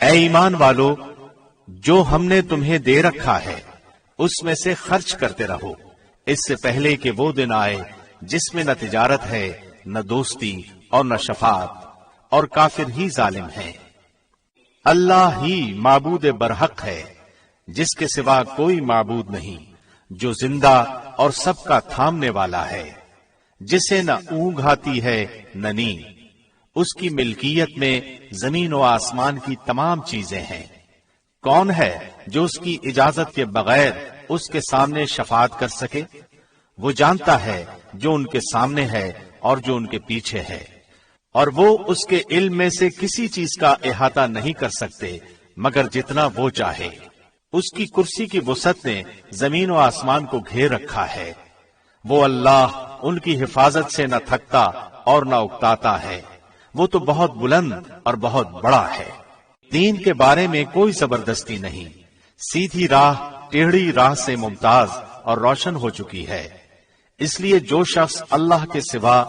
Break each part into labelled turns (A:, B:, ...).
A: اے ایمان والو، جو ہم نے تمہیں دے رکھا ہے اس میں سے خرچ کرتے رہو، اس سے پہلے کہ وہ دن آئے جس میں نہ تجارت ہے، نہ دوستی اور نہ شفاعت، اور کافر ہی ظالم ہیں۔ اللہ ہی معبود برحق ہے، جس کے سوا کوئی معبود نہیں، جو زندہ اور سب کا تھامنے والا ہے، جسے نہ اونگ آتی ہے نہ نیند۔ اس کی ملکیت میں زمین و آسمان کی تمام چیزیں ہیں۔ کون ہے جو اس کی اجازت کے بغیر اس کے سامنے شفاعت کر سکے؟ وہ جانتا ہے جو ان کے سامنے ہے اور جو ان کے پیچھے ہے، اور وہ اس کے علم میں سے کسی چیز کا احاطہ نہیں کر سکتے مگر جتنا وہ چاہے۔ اس کی کرسی کی وسعت نے زمین و آسمان کو گھیر رکھا ہے۔ وہ اللہ ان کی حفاظت سے نہ تھکتا اور نہ اکتاتا ہے۔ وہ تو بہت بلند اور بہت بڑا ہے۔ دین کے بارے میں کوئی زبردستی نہیں، سیدھی راہ ٹیڑھی راہ سے ممتاز اور روشن ہو چکی ہے۔ اس لیے جو شخص اللہ کے سوا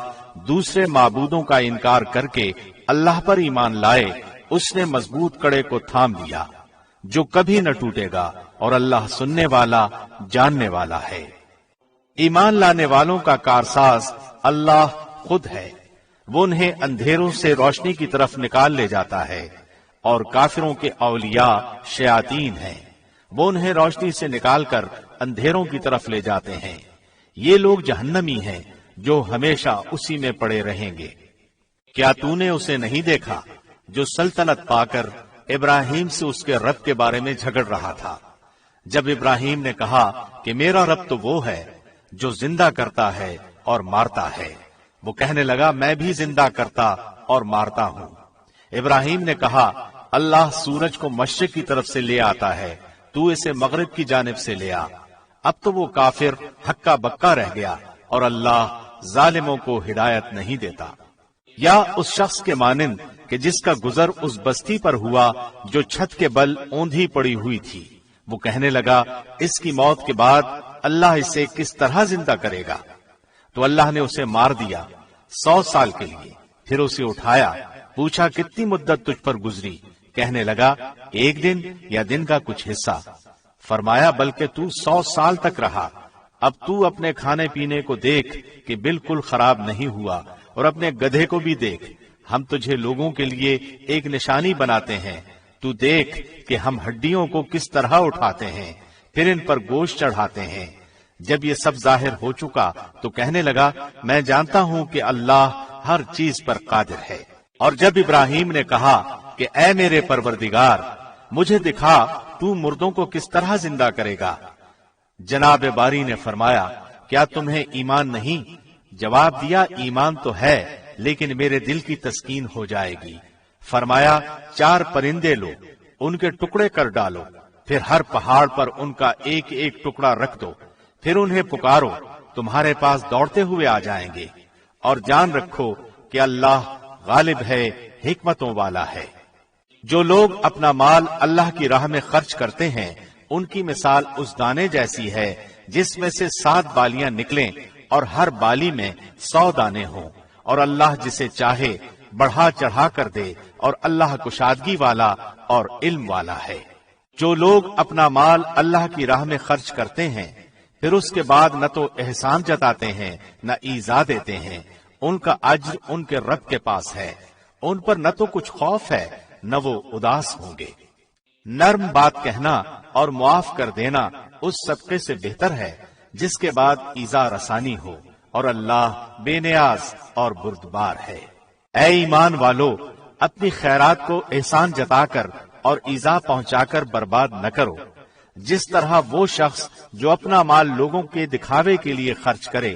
A: دوسرے معبودوں کا انکار کر کے اللہ پر ایمان لائے، اس نے مضبوط کڑے کو تھام لیا جو کبھی نہ ٹوٹے گا، اور اللہ سننے والا جاننے والا ہے۔ ایمان لانے والوں کا کارساز اللہ خود ہے۔ وہ انہیں اندھیروں سے روشنی کی طرف نکال لے جاتا ہے، اور کافروں کے اولیاء شیاطین ہیں۔ وہ انہیں روشنی سے نکال کر اندھیروں کی طرف لے جاتے ہیں۔ یہ لوگ جہنمی ہیں جو ہمیشہ اسی میں پڑے رہیں گے۔ کیا تو نے اسے نہیں دیکھا جو سلطنت پا کر ابراہیم سے اس کے رب کے بارے میں جھگڑ رہا تھا؟ جب ابراہیم نے کہا کہ میرا رب تو وہ ہے جو زندہ کرتا ہے اور مارتا ہے، وہ کہنے لگا میں بھی زندہ کرتا اور مارتا ہوں۔ ابراہیم نے کہا اللہ سورج کو مشرق کی طرف سے لے آتا ہے، تو اسے مغرب کی جانب سے لے آ۔ اب تو وہ کافر ہکا بکا رہ گیا، اور اللہ ظالموں کو ہدایت نہیں دیتا۔ یا اس شخص کے مانند کہ جس کا گزر اس بستی پر ہوا جو چھت کے بل اوندھی پڑی ہوئی تھی، وہ کہنے لگا اس کی موت کے بعد اللہ اسے کس طرح زندہ کرے گا؟ تو اللہ نے اسے مار دیا 100 سال کے لیے، پھر اسے اٹھایا، پوچھا کتنی مدت تجھ پر گزری؟ کہنے لگا 1 دن یا دن کا کچھ حصہ۔ فرمایا بلکہ تو 100 سال تک رہا۔ اب تو اپنے کھانے پینے کو دیکھ کہ بالکل خراب نہیں ہوا، اور اپنے گدھے کو بھی دیکھ، ہم تجھے لوگوں کے لیے ایک نشانی بناتے ہیں۔ تو دیکھ کہ ہم ہڈیوں کو کس طرح اٹھاتے ہیں، پھر ان پر گوشت چڑھاتے ہیں۔ جب یہ سب ظاہر ہو چکا تو کہنے لگا میں جانتا ہوں کہ اللہ ہر چیز پر قادر ہے۔ اور جب ابراہیم نے کہا کہ اے میرے پروردگار، مجھے دکھا تو مردوں کو کس طرح زندہ کرے گا، جناب باری نے فرمایا کیا تمہیں ایمان نہیں؟ جواب دیا ایمان تو ہے، لیکن میرے دل کی تسکین ہو جائے گی۔ فرمایا 4 پرندے لو، ان کے ٹکڑے کر ڈالو، پھر ہر پہاڑ پر ان کا ایک ایک ٹکڑا رکھ دو، پھر انہیں پکارو، تمہارے پاس دوڑتے ہوئے آ جائیں گے، اور جان رکھو کہ اللہ غالب ہے، حکمتوں والا ہے۔ جو لوگ اپنا مال اللہ کی راہ میں خرچ کرتے ہیں، ان کی مثال اس دانے جیسی ہے جس میں سے 7 بالیاں نکلیں اور ہر بالی میں 100 دانے ہوں، اور اللہ جسے چاہے بڑھا چڑھا کر دے، اور اللہ کشادگی والا اور علم والا ہے۔ جو لوگ اپنا مال اللہ کی راہ میں خرچ کرتے ہیں، پھر اس کے بعد نہ تو احسان جتاتے ہیں نہ ایذا دیتے ہیں، ان کا اجر ان کے رب کے پاس ہے۔ ان پر نہ تو کچھ خوف ہے نہ وہ اداس ہوں گے۔ نرم بات کہنا اور معاف کر دینا اس صدقے سے بہتر ہے جس کے بعد ایذا رسانی ہو، اور اللہ بے نیاز اور بردبار ہے۔ اے ایمان والو، اپنی خیرات کو احسان جتا کر اور ایذا پہنچا کر برباد نہ کرو، جس طرح وہ شخص جو اپنا مال لوگوں کے دکھاوے کے لیے خرچ کرے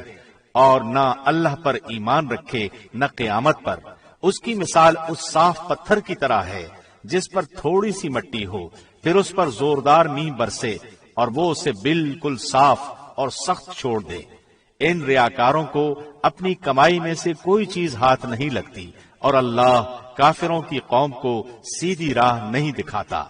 A: اور نہ اللہ پر ایمان رکھے نہ قیامت پر، اس کی مثال اس صاف پتھر کی طرح ہے جس پر تھوڑی سی مٹی ہو، پھر اس پر زوردار میںہ برسے اور وہ اسے بالکل صاف اور سخت چھوڑ دے۔ ان ریاکاروں کو اپنی کمائی میں سے کوئی چیز ہاتھ نہیں لگتی، اور اللہ کافروں کی قوم کو سیدھی راہ نہیں دکھاتا۔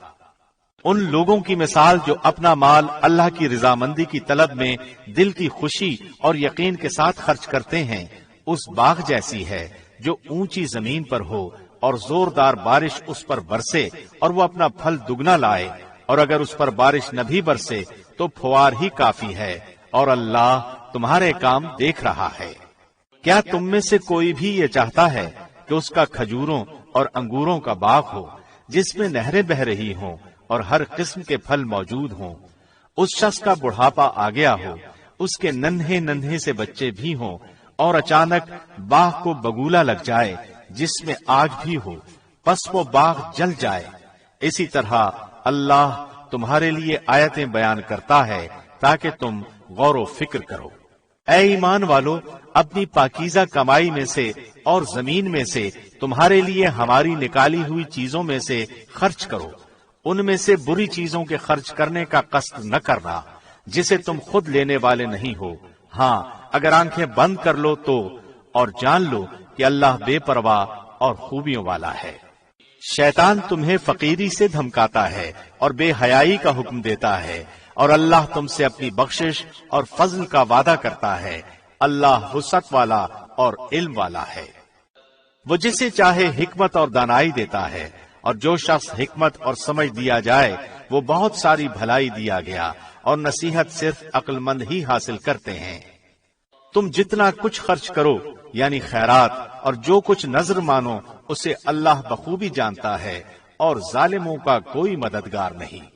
A: ان لوگوں کی مثال جو اپنا مال اللہ کی رضامندی کی طلب میں دل کی خوشی اور یقین کے ساتھ خرچ کرتے ہیں، اس باغ جیسی ہے جو اونچی زمین پر ہو، اور زوردار بارش اس پر برسے اور وہ اپنا پھل دگنا لائے، اور اگر اس پر بارش نہ بھی برسے تو پھوار ہی کافی ہے، اور اللہ تمہارے کام دیکھ رہا ہے۔ کیا تم میں سے کوئی بھی یہ چاہتا ہے کہ اس کا کھجوروں اور انگوروں کا باغ ہو جس میں نہریں بہ رہی ہوں اور ہر قسم کے پھل موجود ہوں؟ اس شخص کا بڑھاپا آ گیا ہو، اس کے ننھے ننھے سے بچے بھی ہوں، اور اچانک باغ کو بگولا لگ جائے جس میں آگ بھی ہو، پس وہ باغ جل جائے۔ اسی طرح اللہ تمہارے لیے آیتیں بیان کرتا ہے تاکہ تم غور و فکر کرو۔ اے ایمان والو، اپنی پاکیزہ کمائی میں سے اور زمین میں سے تمہارے لیے ہماری نکالی ہوئی چیزوں میں سے خرچ کرو، ان میں سے بری چیزوں کے خرچ کرنے کا قصد نہ کرنا جسے تم خود لینے والے نہیں ہو، ہاں اگر آنکھیں بند کر لو تو، اور جان لو کہ اللہ بے پرواہ اور خوبیوں والا ہے۔ شیطان تمہیں فقیری سے دھمکاتا ہے اور بے حیائی کا حکم دیتا ہے، اور اللہ تم سے اپنی بخشش اور فضل کا وعدہ کرتا ہے۔ اللہ وسعت والا اور علم والا ہے۔ وہ جسے چاہے حکمت اور دانائی دیتا ہے، اور جو شخص حکمت اور سمجھ دیا جائے وہ بہت ساری بھلائی دیا گیا، اور نصیحت صرف عقل مند ہی حاصل کرتے ہیں۔ تم جتنا کچھ خرچ کرو یعنی خیرات اور جو کچھ نظر مانو اسے اللہ بخوبی جانتا ہے، اور ظالموں کا کوئی مددگار نہیں۔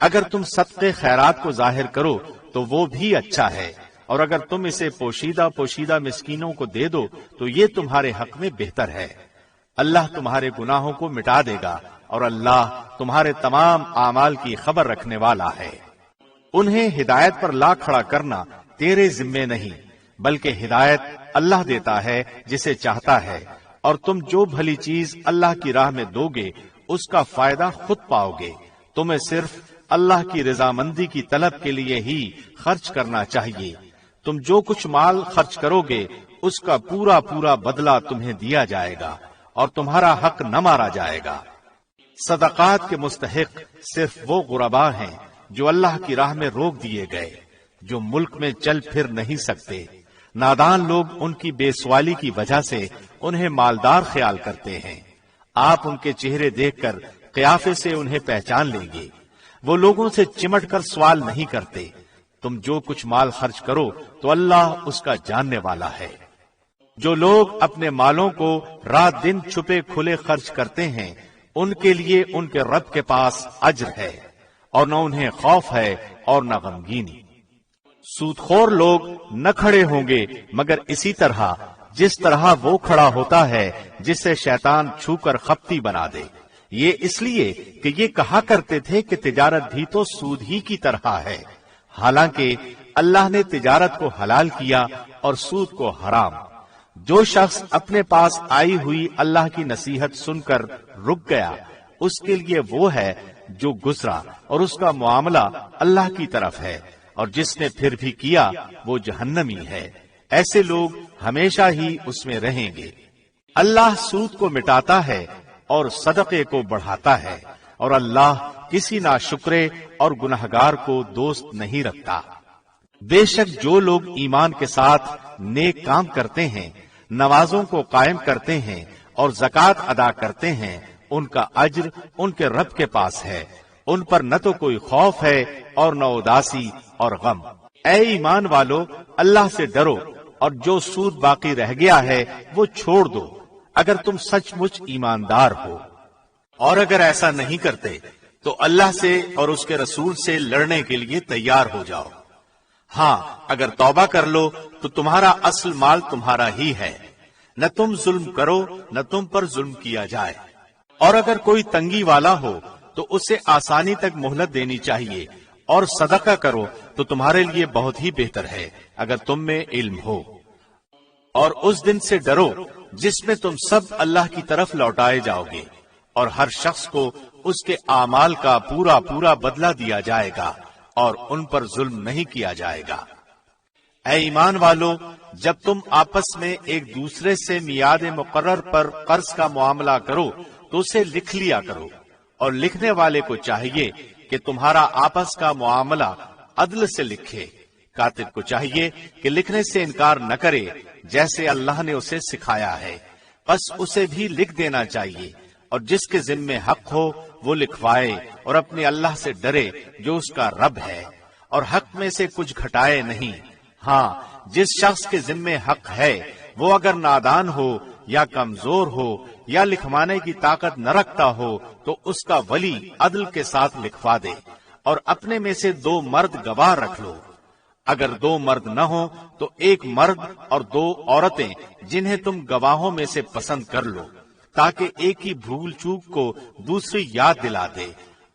A: اگر تم صدقے خیرات کو ظاہر کرو تو وہ بھی اچھا ہے، اور اگر تم اسے پوشیدہ پوشیدہ مسکینوں کو دے دو تو یہ تمہارے حق میں بہتر ہے۔ اللہ تمہارے گناہوں کو مٹا دے گا، اور اللہ تمہارے تمام اعمال کی خبر رکھنے والا ہے۔ انہیں ہدایت پر لا کھڑا کرنا تیرے ذمے نہیں، بلکہ ہدایت اللہ دیتا ہے جسے چاہتا ہے، اور تم جو بھلی چیز اللہ کی راہ میں دو گے اس کا فائدہ خود پاؤ گے۔ تمہیں صرف اللہ کی رضامندی کی طلب کے لیے ہی خرچ کرنا چاہیے۔ تم جو کچھ مال خرچ کرو گے اس کا پورا پورا بدلہ تمہیں دیا جائے گا، اور تمہارا حق نہ مارا جائے گا۔ صدقات کے مستحق صرف وہ غرباء ہیں جو اللہ کی راہ میں روک دیے گئے، جو ملک میں چل پھر نہیں سکتے۔ نادان لوگ ان کی بے سوالی کی وجہ سے انہیں مالدار خیال کرتے ہیں۔ آپ ان کے چہرے دیکھ کر قیافے سے انہیں پہچان لیں گے۔ وہ لوگوں سے چمٹ کر سوال نہیں کرتے۔ تم جو کچھ مال خرچ کرو تو اللہ اس کا جاننے والا ہے۔ جو لوگ اپنے مالوں کو رات دن چھپے کھلے خرچ کرتے ہیں ان کے لیے ان کے رب کے پاس اجر ہے، اور نہ انہیں خوف ہے اور نہ غمگینی۔ سودخور لوگ نہ کھڑے ہوں گے مگر اسی طرح جس طرح وہ کھڑا ہوتا ہے جسے شیطان چھو کر خپتی بنا دے۔ یہ اس لیے کہ یہ کہا کرتے تھے کہ تجارت بھی تو سود ہی کی طرح ہے، حالانکہ اللہ نے تجارت کو حلال کیا اور سود کو حرام۔ جو شخص اپنے پاس آئی ہوئی اللہ کی نصیحت سن کر رک گیا اس کے لیے وہ ہے جو گزرا، اور اس کا معاملہ اللہ کی طرف ہے، اور جس نے پھر بھی کیا وہ جہنمی ہے۔ ایسے لوگ ہمیشہ ہی اس میں رہیں گے۔ اللہ سود کو مٹاتا ہے اور صدقے کو بڑھاتا ہے، اور اللہ کسی ناشکرے اور گنہگار کو دوست نہیں رکھتا۔ بے شک جو لوگ ایمان کے ساتھ نیک کام کرتے ہیں، نمازوں کو قائم کرتے ہیں اور زکوٰۃ ادا کرتے ہیں، ان کا اجر ان کے رب کے پاس ہے۔ ان پر نہ تو کوئی خوف ہے اور نہ اداسی اور غم۔ اے ایمان والو، اللہ سے ڈرو، اور جو سود باقی رہ گیا ہے وہ چھوڑ دو اگر تم سچ مچ ایماندار ہو، اور اگر ایسا نہیں کرتے تو اللہ سے اور اس کے رسول سے لڑنے کے لیے تیار ہو جاؤ۔ ہاں اگر توبہ کر لو تو تمہارا اصل مال تمہارا ہی ہے، نہ تم ظلم کرو نہ تم پر ظلم کیا جائے۔ اور اگر کوئی تنگی والا ہو تو اسے آسانی تک مہلت دینی چاہیے، اور صدقہ کرو تو تمہارے لیے بہت ہی بہتر ہے اگر تم میں علم ہو۔ اور اس دن سے ڈرو جس میں تم سب اللہ کی طرف لوٹائے جاؤ گے، اور ہر شخص کو اس کے اعمال کا پورا پورا بدلہ دیا جائے گا، اور ان پر ظلم نہیں کیا جائے گا۔ اے ایمان والو، جب تم آپس میں ایک دوسرے سے میعاد مقرر پر قرض کا معاملہ کرو تو اسے لکھ لیا کرو، اور لکھنے والے کو چاہیے کہ تمہارا آپس کا معاملہ عدل سے لکھے۔ کاتب کو چاہیے کہ لکھنے سے انکار نہ کرے جیسے اللہ نے اسے سکھایا ہے۔ بس اسے بھی لکھ دینا چاہیے، اور جس کے ذمے حق ہو وہ لکھوائے اور اپنے اللہ سے ڈرے جو اس کا رب ہے، اور حق میں سے کچھ گھٹائے نہیں۔ ہاں، جس شخص کے ذمے حق ہے وہ اگر نادان ہو یا کمزور ہو یا لکھوانے کی طاقت نہ رکھتا ہو تو اس کا ولی عدل کے ساتھ لکھوا دے، اور اپنے میں سے 2 مرد گواہ رکھ لو۔ اگر 2 مرد نہ ہو تو 1 مرد اور 2 عورتیں جنہیں تم گواہوں میں سے پسند کر لو، تاکہ ایک ہی بھول چوک کو دوسری یاد دلا دے۔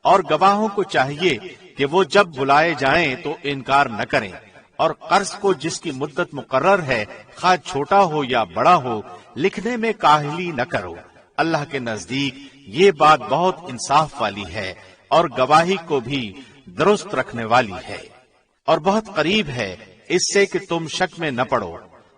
A: اور گواہوں کو چاہیے کہ وہ جب بلائے جائیں تو انکار نہ کریں، اور قرض کو جس کی مدت مقرر ہے خواہ چھوٹا ہو یا بڑا ہو لکھنے میں کاہلی نہ کرو۔ اللہ کے نزدیک یہ بات بہت انصاف والی ہے اور گواہی کو بھی درست رکھنے والی ہے، اور بہت قریب ہے اس سے کہ تم شک میں نہ پڑو۔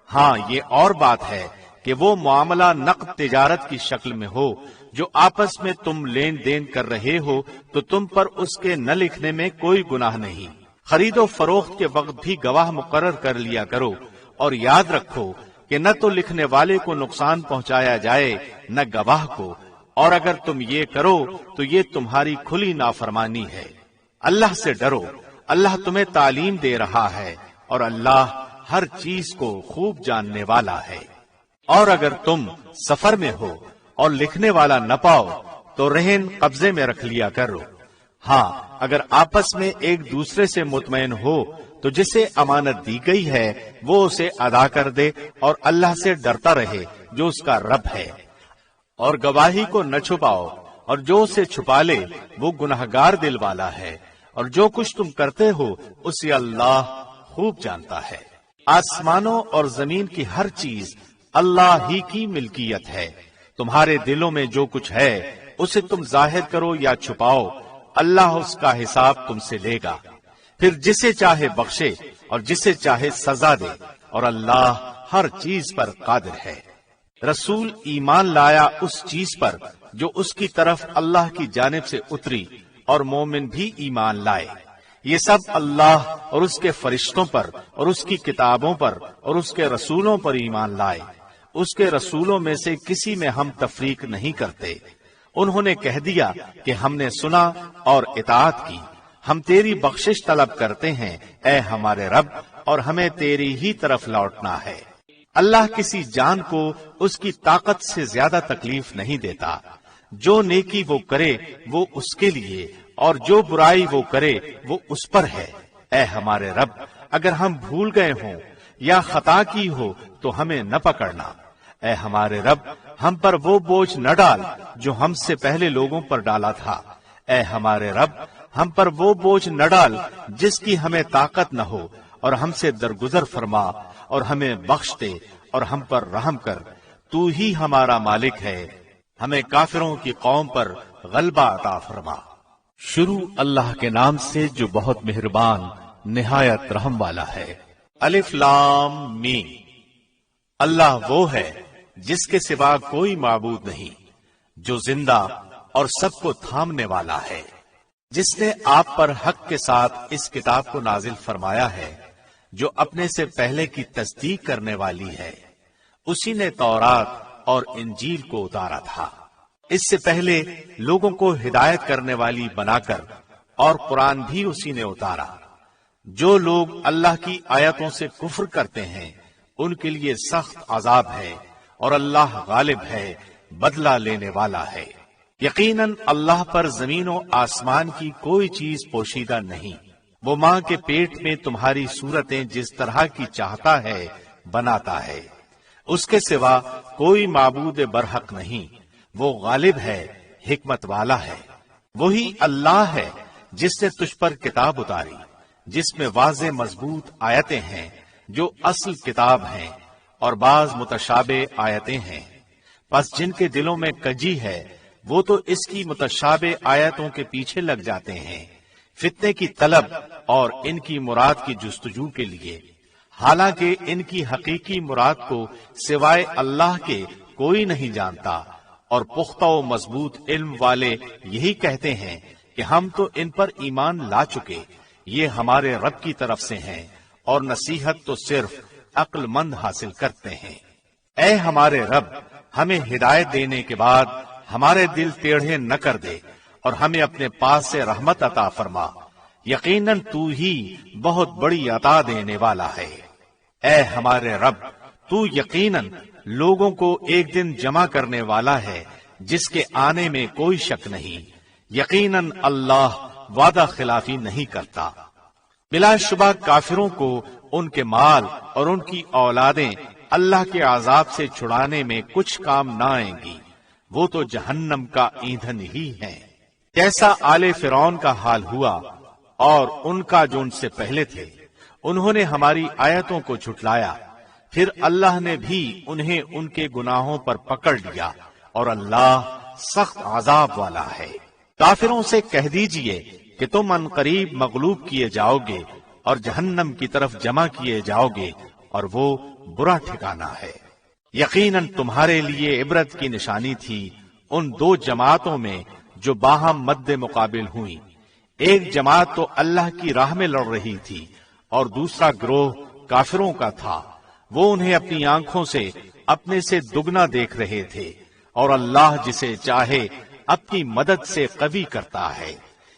A: ہاں، یہ اور بات ہے کہ وہ معاملہ نقد تجارت کی شکل میں ہو جو آپس میں تم لین دین کر رہے ہو تو تم پر اس کے نہ لکھنے میں کوئی گناہ نہیں۔ خرید و فروخت کے وقت بھی گواہ مقرر کر لیا کرو، اور یاد رکھو کہ نہ تو لکھنے والے کو نقصان پہنچایا جائے نہ گواہ کو، اور اگر تم یہ کرو تو یہ تمہاری کھلی نافرمانی ہے۔ اللہ سے ڈرو، اللہ تمہیں تعلیم دے رہا ہے، اور اللہ ہر چیز کو خوب جاننے والا ہے۔ اور اگر تم سفر میں ہو اور لکھنے والا نہ پاؤ تو رہن قبضے میں رکھ لیا کرو۔ ہاں، اگر آپس میں ایک دوسرے سے مطمئن ہو تو جسے امانت دی گئی ہے وہ اسے ادا کر دے اور اللہ سے ڈرتا رہے جو اس کا رب ہے۔ اور گواہی کو نہ چھپاؤ، اور جو اسے چھپا لے وہ گنہگار دل والا ہے، اور جو کچھ تم کرتے ہو اسے اللہ خوب جانتا ہے۔ آسمانوں اور زمین کی ہر چیز اللہ ہی کی ملکیت ہے۔ تمہارے دلوں میں جو کچھ ہے اسے تم ظاہر کرو یا چھپاؤ، اللہ اس کا حساب تم سے لے گا۔ پھر جسے چاہے بخشے اور جسے چاہے سزا دے، اور اللہ ہر چیز پر قادر ہے۔ رسول ایمان لایا اس چیز پر جو اس کی طرف اللہ کی جانب سے اتری، اور مومن بھی ایمان لائے۔ یہ سب اللہ اور اس کے فرشتوں پر اور اس کی کتابوں پر اور اس کے رسولوں پر ایمان لائے۔ اس کے رسولوں میں سے کسی میں ہم تفریق نہیں کرتے۔ انہوں نے کہہ دیا کہ ہم نے سنا اور اطاعت کی، ہم تیری بخشش طلب کرتے ہیں اے ہمارے رب، اور ہمیں تیری ہی طرف لوٹنا ہے۔ اللہ کسی جان کو اس کی طاقت سے زیادہ تکلیف نہیں دیتا۔ جو نیکی وہ کرے وہ اس کے لیے، اور جو برائی وہ کرے وہ اس پر ہے۔ اے ہمارے رب، اگر ہم بھول گئے ہوں یا خطا کی ہو تو ہمیں نہ پکڑنا۔ اے ہمارے رب، ہم پر وہ بوجھ نہ ڈال جو ہم سے پہلے لوگوں پر ڈالا تھا۔ اے ہمارے رب، ہم پر وہ بوجھ نہ ڈال جس کی ہمیں طاقت نہ ہو، اور ہم سے درگزر فرما اور ہمیں بخش دے اور ہم پر رحم کر۔ تو ہی ہمارا مالک ہے، ہمیں کافروں کی قوم پر غلبہ عطا فرما۔ شروع اللہ کے نام سے جو بہت مہربان نہایت رحم والا ہے۔ الف لام میم۔ اللہ وہ ہے جس کے سوا کوئی معبود نہیں، جو زندہ اور سب کو تھامنے والا ہے، جس نے آپ پر حق کے ساتھ اس کتاب کو نازل فرمایا ہے جو اپنے سے پہلے کی تصدیق کرنے والی ہے۔ اسی نے تورات اور انجیل کو اتارا تھا، اس سے پہلے لوگوں کو ہدایت کرنے والی بنا کر، اور قرآن بھی اسی نے اتارا۔ جو لوگ اللہ کی آیتوں سے کفر کرتے ہیں ان کے لیے سخت عذاب ہے، اور اللہ غالب ہے، بدلہ لینے والا ہے۔ یقیناً اللہ پر زمین و آسمان کی کوئی چیز پوشیدہ نہیں۔ وہ ماں کے پیٹ میں تمہاری صورتیں جس طرح کی چاہتا ہے بناتا ہے۔ اس کے سوا کوئی معبود برحق نہیں۔ وہ غالب ہے، حکمت والا ہے۔ وہی اللہ ہے جس نے تجھ پر کتاب اتاری، جس میں واضح مضبوط آیتیں ہیں جو اصل کتاب ہیں، اور بعض متشابہ آیتیں ہیں۔ پس جن کے دلوں میں کجی ہے وہ تو اس کی متشابہ آیتوں کے پیچھے لگ جاتے ہیں، فتنے کی طلب اور ان کی مراد کی جستجو کے لیے، حالانکہ ان کی حقیقی مراد کو سوائے اللہ کے کوئی نہیں جانتا۔ اور پختہ و مضبوط علم والے یہی کہتے ہیں کہ ہم تو ان پر ایمان لا چکے، یہ ہمارے رب کی طرف سے ہیں، اور نصیحت تو صرف عقل مند حاصل کرتے ہیں۔ اے ہمارے رب، ہمیں ہدایت دینے کے بعد ہمارے دل ٹیڑھے نہ کر دے اور ہمیں اپنے پاس سے رحمت عطا فرما، یقیناً تو ہی بہت بڑی عطا دینے والا ہے۔ اے ہمارے رب، تو یقیناً لوگوں کو ایک دن جمع کرنے والا ہے جس کے آنے میں کوئی شک نہیں، یقیناً اللہ وعدہ خلافی نہیں کرتا۔ بلا شبہ کافروں کو ان کے مال اور ان کی اولادیں اللہ کے عذاب سے چھڑانے میں کچھ کام نہ آئیں گی، وہ تو جہنم کا ایندھن ہی ہے۔ جیسا آل فرعون کا حال ہوا اور ان کا جو ان سے پہلے تھے، انہوں نے ہماری آیتوں کو جھٹلایا، پھر اللہ نے بھی انہیں ان کے گناہوں پر پکڑ لیا اور اللہ سخت عذاب والا ہے۔ کافروں سے کہہ دیجئے کہ تم عنقریب مغلوب کیے جاؤ گے اور جہنم کی طرف جمع کیے جاؤ گے، اور وہ برا ٹھکانہ ہے۔ یقیناً تمہارے لیے عبرت کی نشانی تھی ان دو جماعتوں میں جو باہم مد مقابل ہوئیں۔ ایک جماعت تو اللہ کی راہ میں لڑ رہی تھی اور دوسرا گروہ کافروں کا تھا، وہ انہیں اپنی آنکھوں سے اپنے سے دگنا دیکھ رہے تھے، اور اللہ جسے چاہے اپنی مدد سے قوی کرتا ہے۔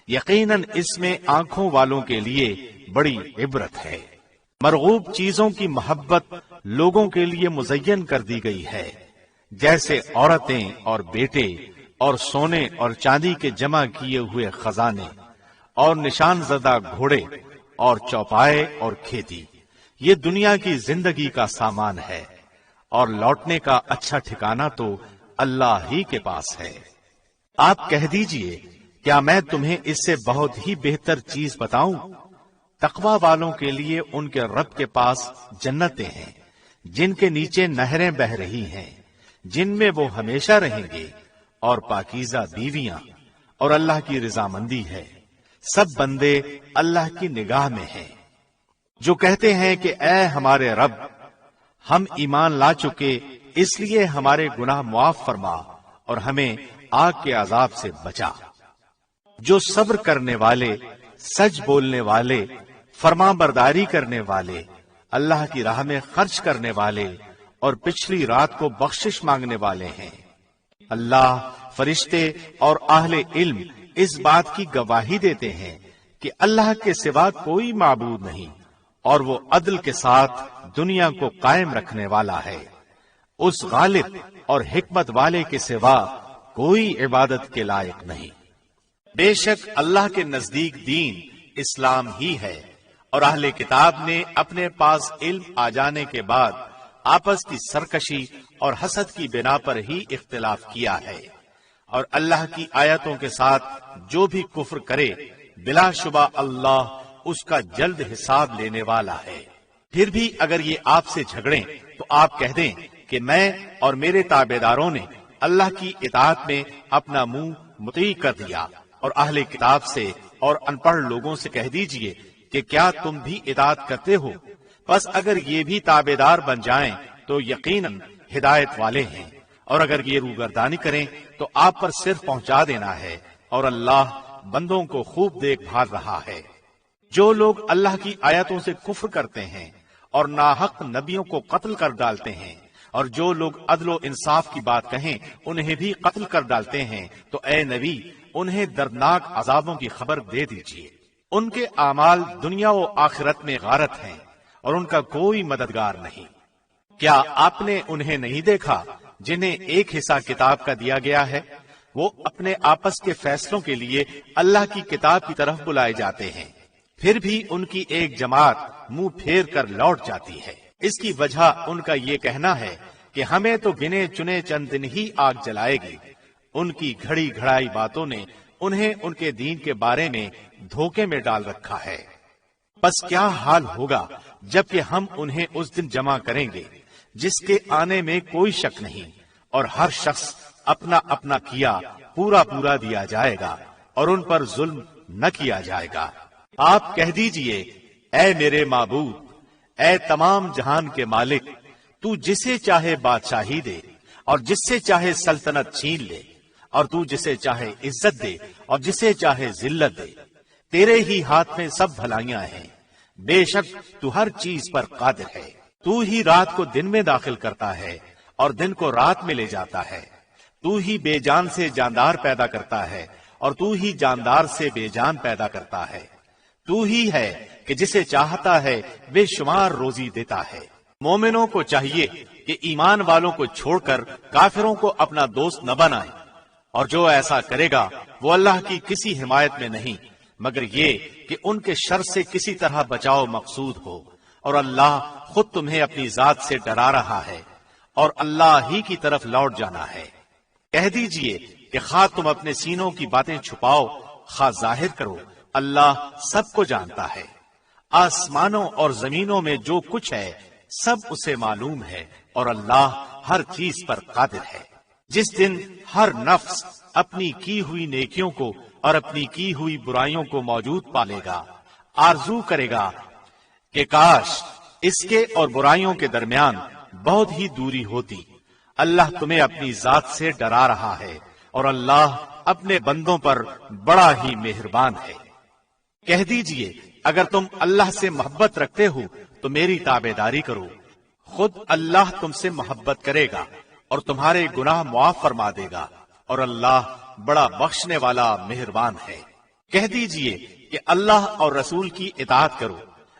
A: یقیناً اس میں آنکھوں والوں کے لیے بڑی عبرت ہے۔ مرغوب چیزوں کی محبت لوگوں کے لیے مزین کر دی گئی ہے، جیسے عورتیں اور بیٹے اور سونے اور چاندی کے جمع کیے ہوئے خزانے اور نشان زدہ گھوڑے اور چوپائے اور کھیتی۔ یہ دنیا کی زندگی کا سامان ہے، اور لوٹنے کا اچھا ٹھکانہ تو اللہ ہی کے پاس ہے۔ آپ کہہ دیجئے، کیا میں تمہیں اس سے بہت ہی بہتر چیز بتاؤں؟ تقوی والوں کے لیے ان کے رب کے پاس جنتیں ہیں جن کے نیچے نہریں بہ رہی ہیں، جن میں وہ ہمیشہ رہیں گے، اور پاکیزہ بیویاں، اور اللہ کی رضامندی ہے۔ سب بندے اللہ کی نگاہ میں ہیں۔ جو کہتے ہیں کہ اے ہمارے رب، ہم ایمان لا چکے، اس لیے ہمارے گناہ معاف فرما اور ہمیں آگ کے عذاب سے بچا۔ جو صبر کرنے والے، سچ بولنے والے، فرما برداری کرنے والے، اللہ کی راہ میں خرچ کرنے والے اور پچھلی رات کو بخشش مانگنے والے ہیں۔ اللہ، فرشتے اور اہل علم اس بات کی گواہی دیتے ہیں کہ اللہ کے سوا کوئی معبود نہیں، اور وہ عدل کے ساتھ دنیا کو قائم رکھنے والا ہے۔ اس غالب اور حکمت والے کے سوا کوئی عبادت کے لائق نہیں۔ بے شک اللہ کے نزدیک دین اسلام ہی ہے، اور اہل کتاب نے اپنے پاس علم آ جانے کے بعد آپس کی سرکشی اور حسد کی بنا پر ہی اختلاف کیا ہے، اور اللہ کی آیتوں کے ساتھ جو بھی کفر کرے، بلا شبہ اللہ اس کا جلد حساب لینے والا ہے۔ پھر بھی اگر یہ آپ سے جھگڑیں تو آپ کہہ دیں کہ میں اور میرے تابعداروں نے اللہ کی اطاعت میں اپنا منہ مطیع کر دیا، اور اہل کتاب سے اور ان پڑھ لوگوں سے کہہ دیجئے کہ کیا تم بھی اطاعت کرتے ہو؟ بس اگر یہ بھی تابعدار بن جائیں تو یقیناً ہدایت والے ہیں، اور اگر یہ روگردانی کریں تو آپ پر صرف پہنچا دینا ہے، اور اللہ بندوں کو خوب دیکھ بھال رہا ہے۔ جو لوگ اللہ کی آیتوں سے کفر کرتے ہیں اور ناحق نبیوں کو قتل کر ڈالتے ہیں، اور جو لوگ عدل و انصاف کی بات کہیں انہیں بھی قتل کر ڈالتے ہیں، تو اے نبی انہیں دردناک عذابوں کی خبر دے دیجیے۔ ان کے اعمال دنیا و آخرت میں غارت ہیں، اور ان کا کوئی مددگار نہیں۔ کیا آپ نے انہیں نہیں دیکھا جنہیں ایک حصہ کتاب کا دیا گیا ہے؟ وہ اپنے آپس کے فیصلوں کے لیے اللہ کی کتاب کی طرف بلائے جاتے ہیں، پھر بھی ان کی ایک جماعت منہ پھیر کر لوٹ جاتی ہے۔ اس کی وجہ ان کا یہ کہنا ہے کہ ہمیں تو گنے چنے چند دن ہی آگ جلائے گی۔ ان کی گھڑی گھڑائی باتوں نے انہیں ان کے دین کے بارے میں دھوکے میں ڈال رکھا ہے۔ بس کیا حال ہوگا جبکہ ہم انہیں اس دن جمع کریں گے جس کے آنے میں کوئی شک نہیں، اور ہر شخص اپنا اپنا کیا پورا پورا دیا جائے گا، اور ان پر ظلم نہ کیا جائے گا۔ آپ کہہ دیجئے، اے میرے معبود، اے تمام جہان کے مالک، تو جسے چاہے بادشاہی دے اور جس سے چاہے سلطنت چھین لے، اور تو جسے چاہے عزت دے اور جسے چاہے ذلت دے، تیرے ہی ہاتھ میں سب بھلائیاں ہیں، بے شک تو ہر چیز پر قادر ہے۔ تو ہی رات کو دن میں داخل کرتا ہے اور دن کو رات میں لے جاتا ہے۔ تو ہی بے جان سے جاندار پیدا کرتا ہے اور تو ہی جاندار سے بے جان پیدا کرتا ہے۔ تو ہی ہے کہ جسے چاہتا ہے بے شمار روزی دیتا ہے۔ مومنوں کو چاہیے کہ ایمان والوں کو چھوڑ کر کافروں کو اپنا دوست نہ بنائیں، اور جو ایسا کرے گا وہ اللہ کی کسی حمایت میں نہیں مگر یہ کہ ان کے شر سے کسی طرح بچاؤ مقصود ہو، اور اللہ خود تمہیں اپنی ذات سے ڈرا رہا ہے اور اللہ ہی کی طرف لوٹ جانا ہے۔ کہہ دیجئے کہ خواہ تم اپنے سینوں کی باتیں چھپاؤ خواہ ظاہر کرو، اللہ سب کو جانتا ہے۔ آسمانوں اور زمینوں میں جو کچھ ہے سب اسے معلوم ہے، اور اللہ ہر چیز پر قادر ہے۔ جس دن ہر نفس اپنی کی ہوئی نیکیوں کو اور اپنی کی ہوئی برائیوں کو موجود پالے گا، آرزو کرے گا کہ کاش اس کے اور برائیوں کے درمیان بہت ہی دوری ہوتی۔ اللہ تمہیں اپنی ذات سے ڈرا رہا ہے اور اللہ اپنے بندوں پر بڑا ہی مہربان ہے۔ کہہ دیجئے اگر تم اللہ سے محبت رکھتے ہو تو میری تابعداری کرو، خود اللہ تم سے محبت کرے گا اور تمہارے گناہ معاف فرما دے گا، اور اللہ بڑا بخشنے والا مہربان ہے۔ کہہ دیجئے کہ اللہ اور رسول کی اطاعت کرو،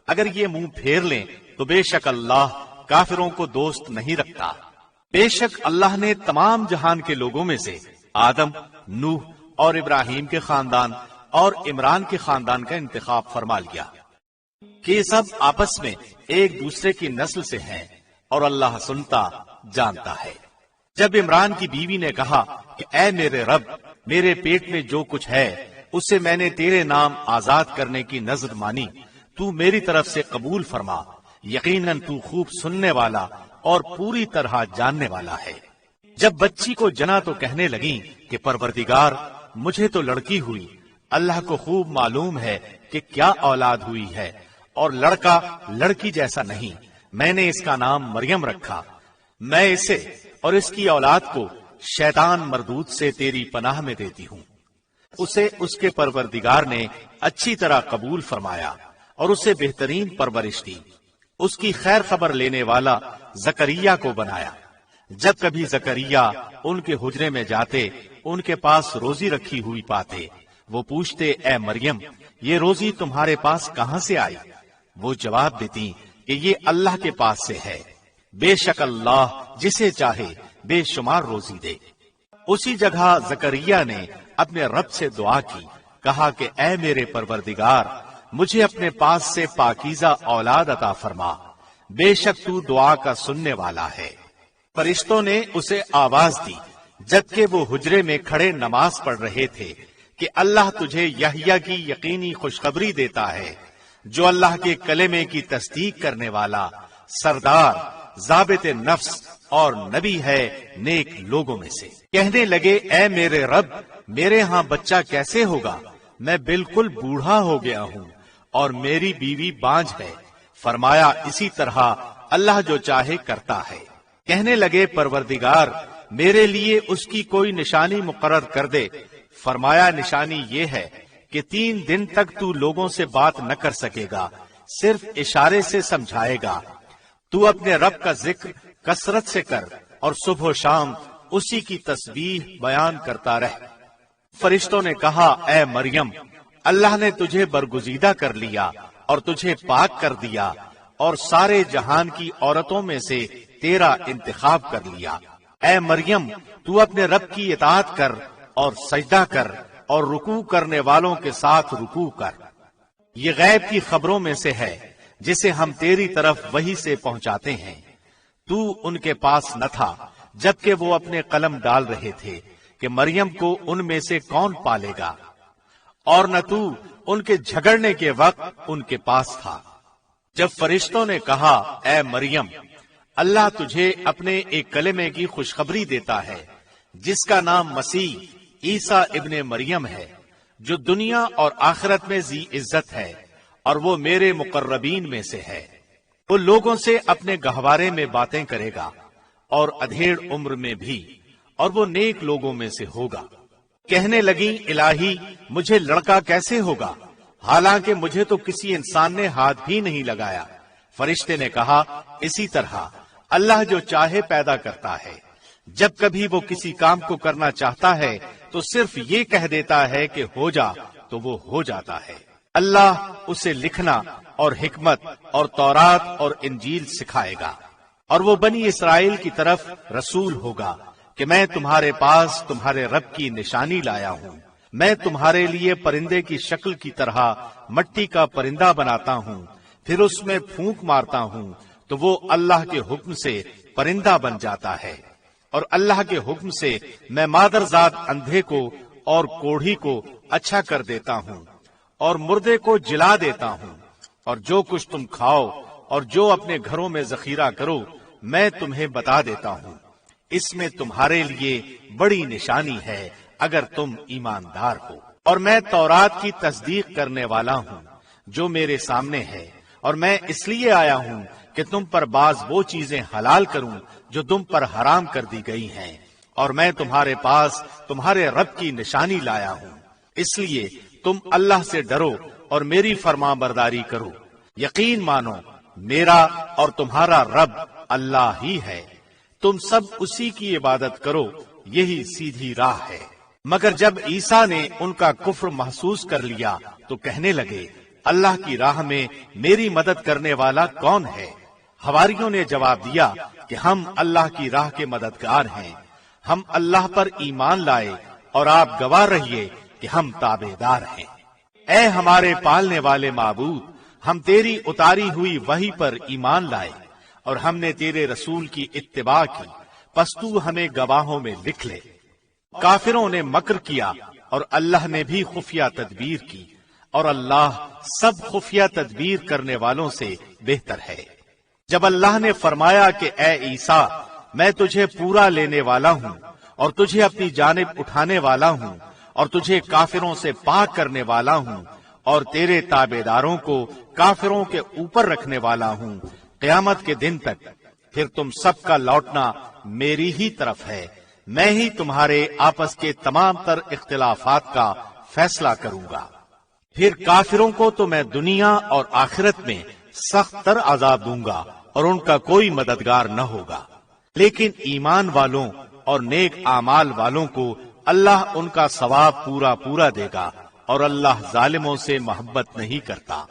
A: اگر یہ منہ پھیر لیں تو بے شک اللہ کافروں کو دوست نہیں رکھتا۔ بے شک اللہ نے تمام جہان کے لوگوں میں سے آدم، نوح اور ابراہیم کے خاندان اور عمران کے خاندان کا انتخاب فرما لیا کہ یہ سب آپس میں ایک دوسرے کی نسل سے ہیں، اور اللہ سنتا جانتا ہے۔ جب عمران کی بیوی نے کہا کہ اے میرے رب، میرے پیٹ میں جو کچھ ہے اسے میں نے تیرے نام آزاد کرنے کی نذر مانی، تو میری طرف سے قبول فرما، یقیناً تو خوب سننے والا اور پوری طرح جاننے والا ہے۔ جب بچی کو جنا تو کہنے لگیں کہ پروردگار مجھے تو لڑکی ہوئی، اللہ کو خوب معلوم ہے کہ کیا اولاد ہوئی ہے، اور لڑکا لڑکی جیسا نہیں، میں نے اس کا نام مریم رکھا۔ میں اسے اور اس کی اولاد کو شیطان مردود سے تیری پناہ میں دیتی ہوں۔ اسے اس کے پروردگار نے اچھی طرح قبول فرمایا اور اسے بہترین پرورش دی۔ اس کی خیر خبر لینے والا زکریا کو بنایا۔ جب کبھی زکریا ان کے حجرے میں جاتے ان کے پاس روزی رکھی ہوئی پاتے، وہ پوچھتے اے مریم یہ روزی تمہارے پاس کہاں سے آئی؟ وہ جواب دیتی کہ یہ اللہ کے پاس سے ہے، بے شک اللہ جسے چاہے بے شمار روزی دے۔ اسی جگہ زکریا نے اپنے رب سے دعا کی، کہا کہ اے میرے پروردگار مجھے اپنے پاس سے پاکیزہ اولاد عطا فرما، بے شک تو دعا کا سننے والا ہے۔ فرشتوں نے اسے آواز دی جبکہ وہ حجرے میں کھڑے نماز پڑھ رہے تھے کہ اللہ تجھے یحییٰ کی یقینی خوشخبری دیتا ہے، جو اللہ کے کلمے کی تصدیق کرنے والا، سردار، ضابط نفس اور نبی ہے نیک لوگوں میں سے۔ کہنے لگے اے میرے رب میرے ہاں بچہ کیسے ہوگا؟ میں بالکل بوڑھا ہو گیا ہوں اور میری بیوی بانجھ ہے۔ فرمایا اسی طرح اللہ جو چاہے کرتا ہے۔ کہنے لگے پروردگار میرے لیے اس کی کوئی نشانی مقرر کر دے۔ فرمایا نشانی یہ ہے کہ 3 دن تک تو لوگوں سے بات نہ کر سکے گا، صرف اشارے سے سمجھائے گا۔ تو اپنے رب کا ذکر کثرت سے کر اور صبح و شام اسی کی تسبیح بیان کرتا رہ۔ فرشتوں نے کہا اے مریم اللہ نے تجھے برگزیدہ کر لیا اور تجھے پاک کر دیا اور سارے جہان کی عورتوں میں سے تیرا انتخاب کر لیا۔ اے مریم تو اپنے رب کی اطاعت کر اور سجدہ کر اور رکوع کرنے والوں کے ساتھ رکوع کر۔ یہ غیب کی خبروں میں سے ہے جسے ہم تیری طرف وحی سے پہنچاتے ہیں۔ تو ان کے پاس نہ تھا جبکہ وہ اپنے قلم ڈال رہے تھے کہ مریم کو ان میں سے کون پالے گا، اور نہ تو ان کے جھگڑنے کے وقت ان کے پاس تھا۔ جب فرشتوں نے کہا اے مریم اللہ تجھے اپنے ایک کلمے کی خوشخبری دیتا ہے جس کا نام مسیح عیسیٰ ابن مریم ہے، جو دنیا اور آخرت میں ذی عزت ہے، اور وہ میرے مقربین میں سے ہے۔ وہ لوگوں سے اپنے گہوارے میں باتیں کرے گا اور ادھیڑ عمر میں بھی، اور وہ نیک لوگوں میں سے ہوگا۔ کہنے لگیں الہی مجھے لڑکا کیسے ہوگا، حالانکہ مجھے تو کسی انسان نے ہاتھ بھی نہیں لگایا۔ فرشتے نے کہا اسی طرح اللہ جو چاہے پیدا کرتا ہے، جب کبھی وہ کسی کام کو کرنا چاہتا ہے تو صرف یہ کہہ دیتا ہے کہ ہو جا، تو وہ ہو جاتا ہے۔ اللہ اسے لکھنا اور حکمت اور تورات اور انجیل سکھائے گا، اور وہ بنی اسرائیل کی طرف رسول ہوگا کہ میں تمہارے پاس تمہارے رب کی نشانی لایا ہوں۔ میں تمہارے لیے پرندے کی شکل کی طرح مٹی کا پرندہ بناتا ہوں، پھر اس میں پھونک مارتا ہوں تو وہ اللہ کے حکم سے پرندہ بن جاتا ہے، اور اللہ کے حکم سے میں مادرزاد اندھے کو اور کوڑھی کو اچھا کر دیتا ہوں، اور مردے کو جلا دیتا ہوں، اور جو کچھ تم کھاؤ اور جو اپنے گھروں میں ذخیرہ کرو میں تمہیں بتا دیتا ہوں۔ اس میں تمہارے لیے بڑی نشانی ہے اگر تم ایماندار ہو۔ اور میں تورات کی تصدیق کرنے والا ہوں جو میرے سامنے ہے، اور میں اس لیے آیا ہوں کہ تم پر بعض وہ چیزیں حلال کروں جو تم پر حرام کر دی گئی ہیں، اور میں تمہارے پاس تمہارے رب کی نشانی لایا ہوں، اس لیے تم اللہ سے ڈرو اور میری فرما برداری کرو۔ یقین مانو میرا اور تمہارا رب اللہ ہی ہے، تم سب اسی کی عبادت کرو، یہی سیدھی راہ ہے۔ مگر جب عیسیٰ نے ان کا کفر محسوس کر لیا تو کہنے لگے، اللہ کی راہ میں میری مدد کرنے والا کون ہے؟ حواریوں نے جواب دیا کہ ہم اللہ کی راہ کے مددگار ہیں، ہم اللہ پر ایمان لائے اور آپ گواہ رہیے کہ ہم تابعدار ہیں۔ اے ہمارے پالنے والے معبود، ہم تیری اتاری ہوئی وحی پر ایمان لائے اور ہم نے تیرے رسول کی اتباع کی، پس تو ہمیں گواہوں میں لکھ لے۔ کافروں نے مکر کیا اور اللہ نے بھی خفیہ تدبیر کی، اور اللہ سب خفیہ تدبیر کرنے والوں سے بہتر ہے۔ جب اللہ نے فرمایا کہ اے عیسیٰ میں تجھے پورا لینے والا ہوں اور تجھے اپنی جانب اٹھانے والا ہوں اور تجھے کافروں سے پاک کرنے والا ہوں اور تیرے تابعداروں کو کافروں کے اوپر رکھنے والا ہوں قیامت کے دن تک، پھر تم سب کا لوٹنا میری ہی طرف ہے، میں ہی تمہارے آپس کے تمام تر اختلافات کا فیصلہ کروں گا۔ پھر کافروں کو تو میں دنیا اور آخرت میں سخت تر عذاب دوں گا اور ان کا کوئی مددگار نہ ہوگا، لیکن ایمان والوں اور نیک اعمال والوں کو اللہ ان کا ثواب پورا پورا دے گا، اور اللہ ظالموں سے محبت نہیں کرتا۔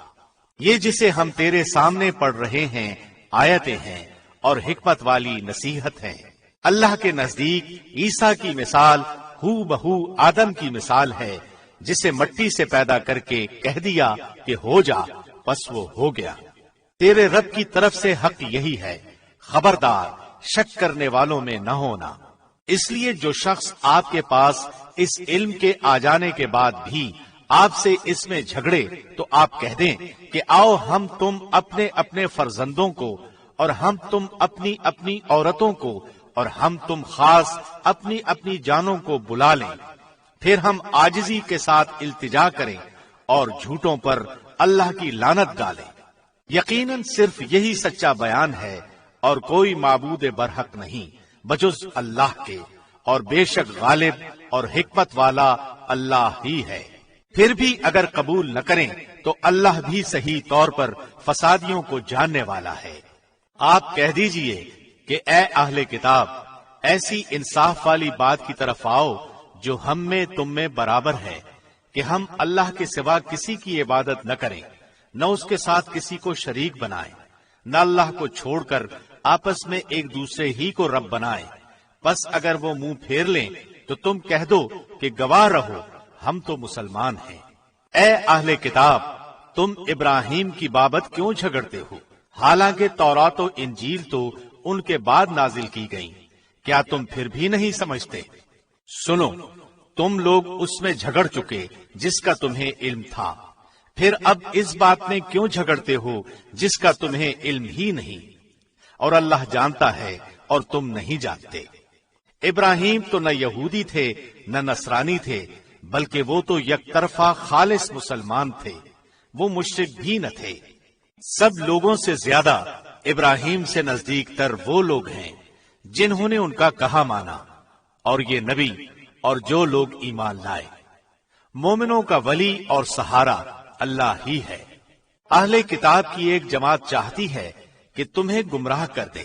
A: یہ جسے ہم تیرے سامنے پڑھ رہے ہیں آیتیں ہیں اور حکمت والی نصیحت ہیں۔ اللہ کے نزدیک عیسیٰ کی مثال ہو بہو آدم کی مثال ہے، جسے مٹی سے پیدا کر کے کہہ دیا کہ ہو جا، پس وہ ہو گیا۔ تیرے رب کی طرف سے حق یہی ہے، خبردار شک کرنے والوں میں نہ ہونا۔ اس لیے جو شخص آپ کے پاس اس علم کے آ جانے کے بعد بھی آپ سے اس میں جھگڑے تو آپ کہہ دیں کہ آؤ ہم تم اپنے اپنے فرزندوں کو اور ہم تم اپنی اپنی عورتوں کو اور ہم تم خاص اپنی اپنی جانوں کو بلا لیں، پھر ہم عاجزی کے ساتھ التجا کریں اور جھوٹوں پر اللہ کی لعنت ڈالیں۔ یقیناً صرف یہی سچا بیان ہے اور کوئی معبود برحق نہیں بجز اللہ کے، اور بے شک غالب اور حکمت والا اللہ ہی ہے۔ پھر بھی اگر قبول نہ کریں تو اللہ بھی صحیح طور پر فسادیوں کو جاننے والا ہے۔ آپ کہہ دیجئے کہ اے اہل کتاب، ایسی انصاف والی بات کی طرف آؤ جو ہم میں تم میں برابر ہے، کہ ہم اللہ کے سوا کسی کی عبادت نہ کریں، نہ اس کے ساتھ کسی کو شریک بنائیں، نہ اللہ کو چھوڑ کر آپس میں ایک دوسرے ہی کو رب بنائیں۔ بس اگر وہ منہ پھیر لیں تو تم کہہ دو کہ گواہ رہو ہم تو مسلمان ہیں۔ اے اہل کتاب، تم ابراہیم کی بابت کیوں جھگڑتے ہو؟ حالانکہ تورات و انجیل تو ان کے بعد نازل کی گئیں، کیا تم پھر بھی نہیں سمجھتے؟ سنو، تم لوگ اس میں جھگڑ چکے جس کا تمہیں علم تھا، پھر اب اس بات میں کیوں جھگڑتے ہو جس کا تمہیں علم ہی نہیں؟ اور اللہ جانتا ہے اور تم نہیں جانتے۔ ابراہیم تو نہ یہودی تھے نہ نصرانی تھے، بلکہ وہ تو یک طرفہ خالص مسلمان تھے، وہ مشرک بھی نہ تھے۔ سب لوگوں سے زیادہ ابراہیم سے نزدیک تر وہ لوگ ہیں جنہوں نے ان کا کہا مانا، اور یہ نبی اور جو لوگ ایمان لائے۔ مومنوں کا ولی اور سہارا اللہ ہی ہے۔ اہل کتاب کی ایک جماعت چاہتی ہے کہ تمہیں گمراہ کر دے،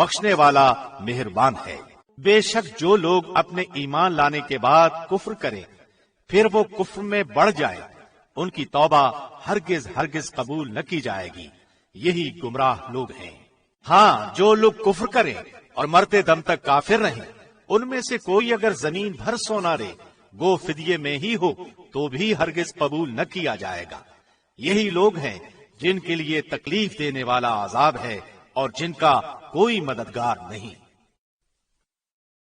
A: بخشنے والا مہربان ہے۔ بے شک جو لوگ اپنے ایمان لانے کے بعد کفر کریں پھر وہ کفر میں بڑھ جائے، ان کی توبہ ہرگز ہرگز قبول نہ کی جائے گی، یہی گمراہ لوگ ہیں۔ ہاں، جو لوگ کفر کریں اور مرتے دم تک کافر رہیں، ان میں سے کوئی اگر زمین بھر سونا دے گو فدیے میں ہی ہو تو بھی ہرگز قبول نہ کیا جائے گا۔ یہی لوگ ہیں جن کے لیے تکلیف دینے والا عذاب ہے اور جن کا کوئی مددگار نہیں۔